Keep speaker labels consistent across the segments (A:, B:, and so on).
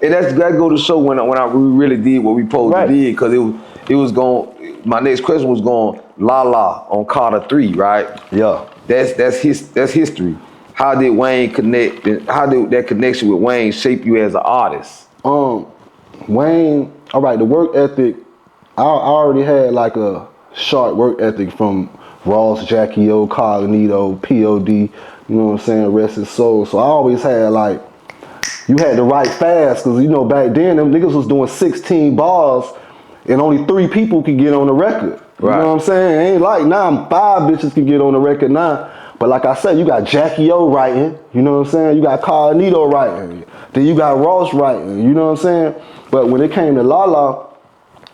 A: And that go to show when we really did what we supposed to did, because it was going. My next question was going La La on Carter 3, right?
B: Yeah.
A: That's history. How did Wayne connect? How did that connection with Wayne shape you as an artist?
B: Wayne, all right, the work ethic, I already had like a sharp work ethic from Ross, Jackie O, Cognito, POD, you know what I'm saying, rest his soul. So I always had like, you had to write fast, because you know back then them niggas was doing 16 bars and only 3 people could get on the record. You know what I'm saying? It ain't like now 5 bitches can get on the record now. But like I said, you got Jackie O writing, you know what I'm saying? You got Cognito writing, then you got Ross writing, you know what I'm saying? But when it came to Lala,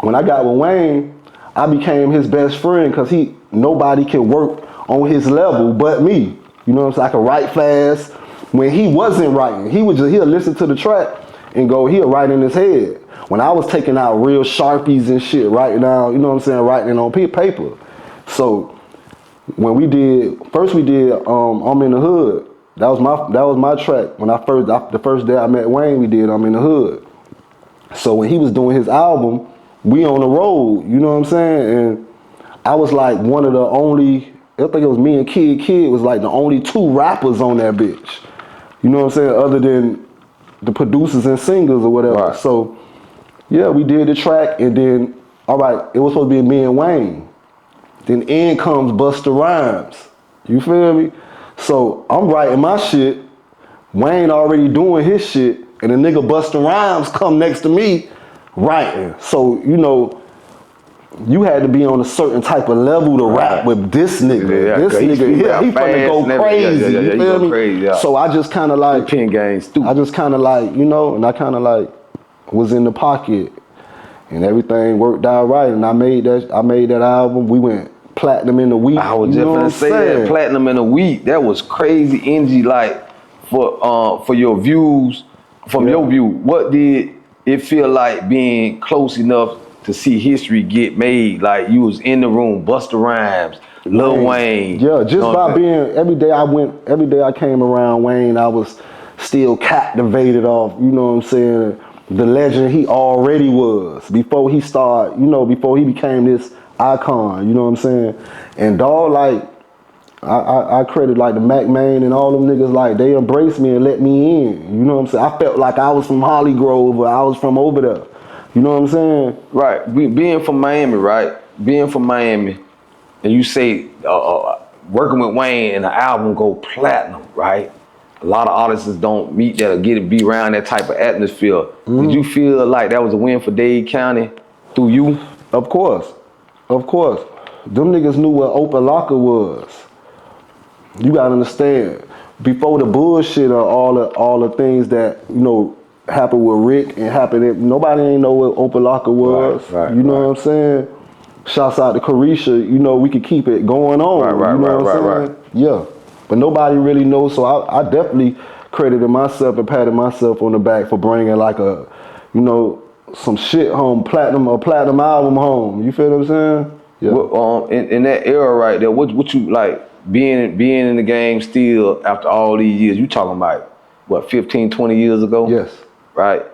B: when I got with Wayne, I became his best friend, because nobody can work on his level but me. You know what I'm saying? I could write fast. When he wasn't writing, he'll listen to the track and he'll write in his head. When I was taking out real Sharpies and shit, writing down, you know what I'm saying, writing on paper. So when we did I'm in the Hood. That was my track. When the first day I met Wayne, we did I'm in the Hood. So when he was doing his album, we on the road, you know what I'm saying? And I was like one of the only, I think it was me and Kid was like the only 2 rappers on that bitch. You know what I'm saying? Other than the producers and singers or whatever. Right. So yeah, we did the track, and then, all right, it was supposed to be me and Wayne. Then in comes Busta Rhymes. You feel me? So I'm writing my shit, Wayne already doing his shit, and the nigga Busta Rhymes come next to me writing. So, you know, you had to be on a certain type of level to rap with this nigga.
A: Yeah,
B: this nigga, he finna go crazy. You feel me?
A: Crazy,
B: So I just kind of like,
A: pen game stupid.
B: I just kind of like, you know, and I kind of like was in the pocket, and everything worked out right. And I made that album. We went platinum in a week.
A: I was just gonna say that, platinum in a week. That was crazy energy, like for your views, from your view. What did it feel like being close enough to see history get made? Like you was in the room, Busta Rhymes, Lil Wayne.
B: Yeah, just by being, every day I came around Wayne, I was still captivated off, you know what I'm saying, the legend he already was before he started, you know, before he became this icon, you know what I'm saying? And dog, like, I credit like the Mac Main and all them niggas, like they embraced me and let me in, you know what I'm saying? I felt like I was from Holly Grove or I was from over there. You know what I'm saying?
A: Right. Being from Miami, right? Being from Miami, and you say working with Wayne and the album go platinum, right? A lot of artists don't meet that or be around that type of atmosphere. Mm-hmm. Did you feel like that was a win for Dade County through you?
B: Of course. Them niggas knew what Opa-locka was. You gotta understand. Before the bullshit or all the things that, you know, happened with Rick and happened, nobody ain't know what Opa-locka was. Right, you know what I'm saying? Shouts out to Carisha, you know, we could keep it going on. Right. Yeah. But nobody really knows, so I definitely credited myself and patted myself on the back for bringing like a, you know, some shit home, a platinum album home. You feel what I'm saying? Yeah.
A: Well, in that era right there, what you like being in the game still after all these years? You talking about what, 15, 20 years ago?
B: Yes.
A: Right.